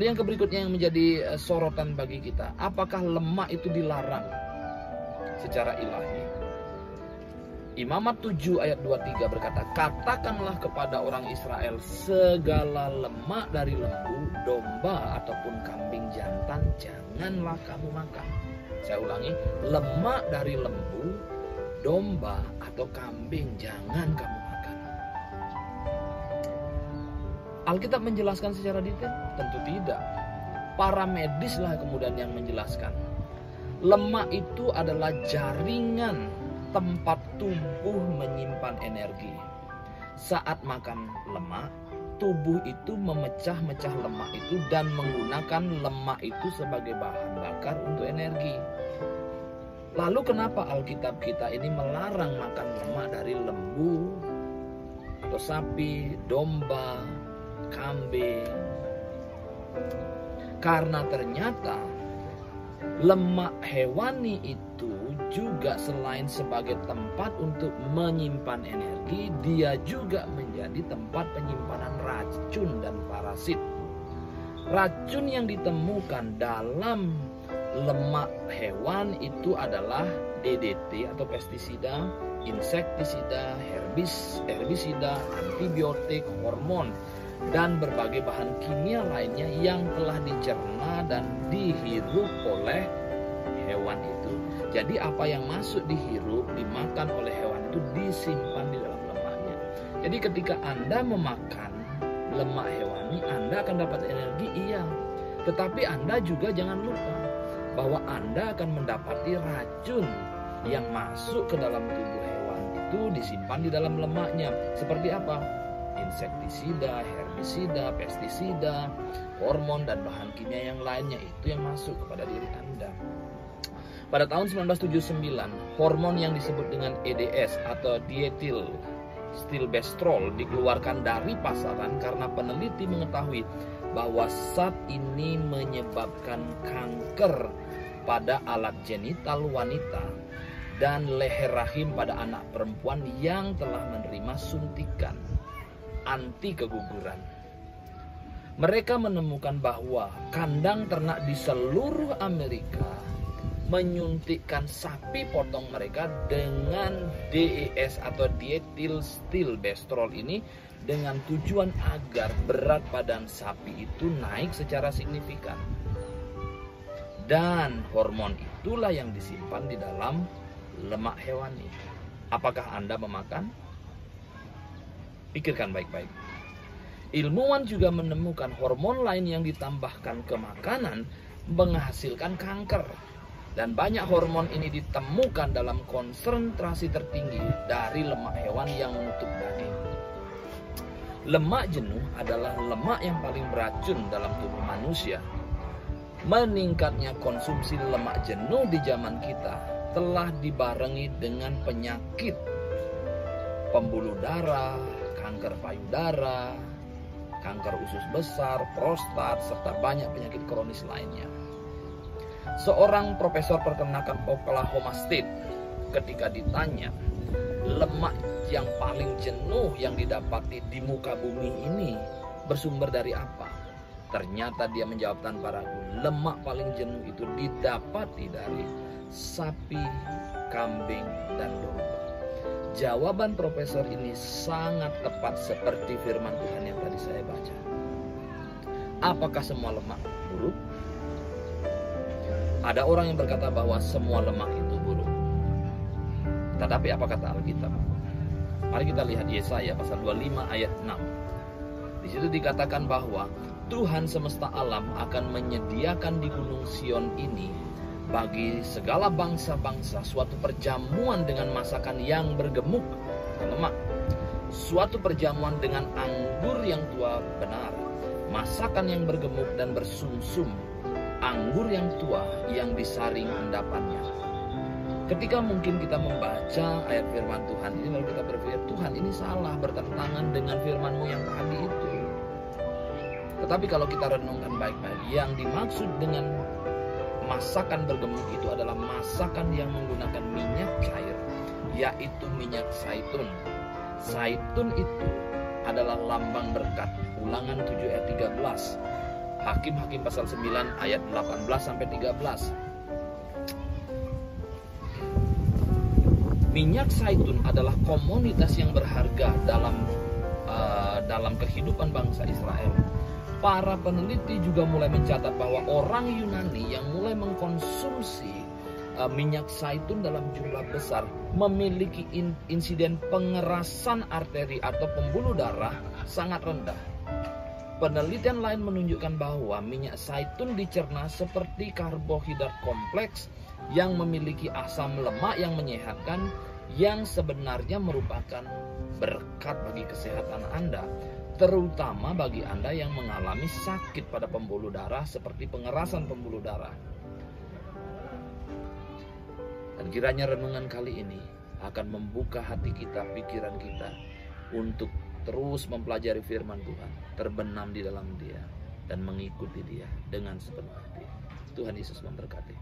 Lalu yang berikutnya yang menjadi sorotan bagi kita, apakah lemak itu dilarang secara ilahi? Imamat 7 ayat 23 berkata, katakanlah kepada orang Israel, segala lemak dari lembu, domba ataupun kambing jantan janganlah kamu makan. Saya ulangi, lemak dari lembu, domba atau kambing jangan kamu makan. Alkitab menjelaskan secara detail? Tentu tidak. Para medislah kemudian yang menjelaskan. Lemak itu adalah jaringan tempat tubuh menyimpan energi. Saat makan lemak, tubuh itu memecah-mecah lemak itu dan menggunakan lemak itu sebagai bahan bakar untuk energi. Lalu kenapa Alkitab kita ini melarang makan lemak dari lembu atau sapi, domba, kambing? Karena ternyata lemak hewani itu juga selain sebagai tempat untuk menyimpan energi, dia juga menjadi tempat penyimpanan racun dan parasit. Racun yang ditemukan dalam lemak hewan itu adalah DDT atau pestisida, insektisida, herbisida, antibiotik, hormon, dan berbagai bahan kimia lainnya yang telah dicerna dan dihirup oleh hewan itu. Jadi apa yang masuk dihirup, dimakan oleh hewan itu disimpan di dalam lemaknya. Jadi ketika Anda memakan lemak hewani, Anda akan dapat energi, iya. Tetapi Anda juga jangan lupa bahwa Anda akan mendapati racun yang masuk ke dalam tubuh hewan itu disimpan di dalam lemaknya. Seperti apa? Insektisida, herbisida, pestisida, hormon, dan bahan kimia yang lainnya itu yang masuk kepada diri Anda. Pada tahun 1979, hormon yang disebut dengan EDS atau dietil stilbestrol dikeluarkan dari pasaran karena peneliti mengetahui bahwa zat ini menyebabkan kanker pada alat genital wanita dan leher rahim pada anak perempuan yang telah menerima suntikan anti keguguran. Mereka menemukan bahwa kandang ternak di seluruh Amerika menyuntikkan sapi potong mereka dengan DES atau dietil stilbestrol ini dengan tujuan agar berat badan sapi itu naik secara signifikan. Dan hormon itulah yang disimpan di dalam lemak hewani. Apakah Anda memakan? Pikirkan baik-baik. Ilmuwan juga menemukan hormon lain yang ditambahkan ke makanan menghasilkan kanker. Dan banyak hormon ini ditemukan dalam konsentrasi tertinggi dari lemak hewan yang menutup daging. Lemak jenuh adalah lemak yang paling beracun dalam tubuh manusia. Meningkatnya konsumsi lemak jenuh di zaman kita telah dibarengi dengan penyakit pembuluh darah, kanker payudara, kanker usus besar, prostat, serta banyak penyakit kronis lainnya. Seorang profesor peternakan Oklahoma State ketika ditanya lemak yang paling jenuh yang didapati di muka bumi ini bersumber dari apa? Ternyata dia menjawab tanpa ragu, lemak paling jenuh itu didapati dari sapi, kambing, dan domba. Jawaban profesor ini sangat tepat seperti firman Tuhan yang tadi saya baca. Apakah semua lemak buruk? Ada orang yang berkata bahwa semua lemak itu buruk. Tetapi apa kata Alkitab? Mari kita lihat Yesaya pasal 25 ayat 6. Di situ dikatakan bahwa Tuhan semesta alam akan menyediakan di Gunung Sion ini bagi segala bangsa-bangsa suatu perjamuan dengan masakan yang bergemuk dan lemak, suatu perjamuan dengan anggur yang tua benar, masakan yang bergemuk dan bersumsum, anggur yang tua yang disaring endapannya. Ketika mungkin kita membaca ayat firman Tuhan ini lalu kita berpikir, Tuhan ini salah, bertentangan dengan firman-Mu yang tadi itu. Tetapi kalau kita renungkan baik-baik, yang dimaksud dengan masakan bergemuk itu adalah masakan yang menggunakan minyak cair, yaitu minyak zaitun. Zaitun itu adalah lambang berkat. Ulangan 7 ayat 13. Hakim-Hakim pasal 9 ayat 18 sampai 13. Minyak zaitun adalah komoditas yang berharga dalam kehidupan bangsa Israel. Para peneliti juga mulai mencatat bahwa orang Yunani yang mulai mengkonsumsi minyak zaitun dalam jumlah besar memiliki insiden pengerasan arteri atau pembuluh darah sangat rendah. Penelitian lain menunjukkan bahwa minyak zaitun dicerna seperti karbohidrat kompleks yang memiliki asam lemak yang menyehatkan, yang sebenarnya merupakan berkat bagi kesehatan Anda, terutama bagi Anda yang mengalami sakit pada pembuluh darah seperti pengerasan pembuluh darah. Dan kiranya renungan kali ini akan membuka hati kita, pikiran kita untuk terus mempelajari firman Tuhan, terbenam di dalam Dia dan mengikuti Dia dengan sepenuh hati. Tuhan Yesus memberkati.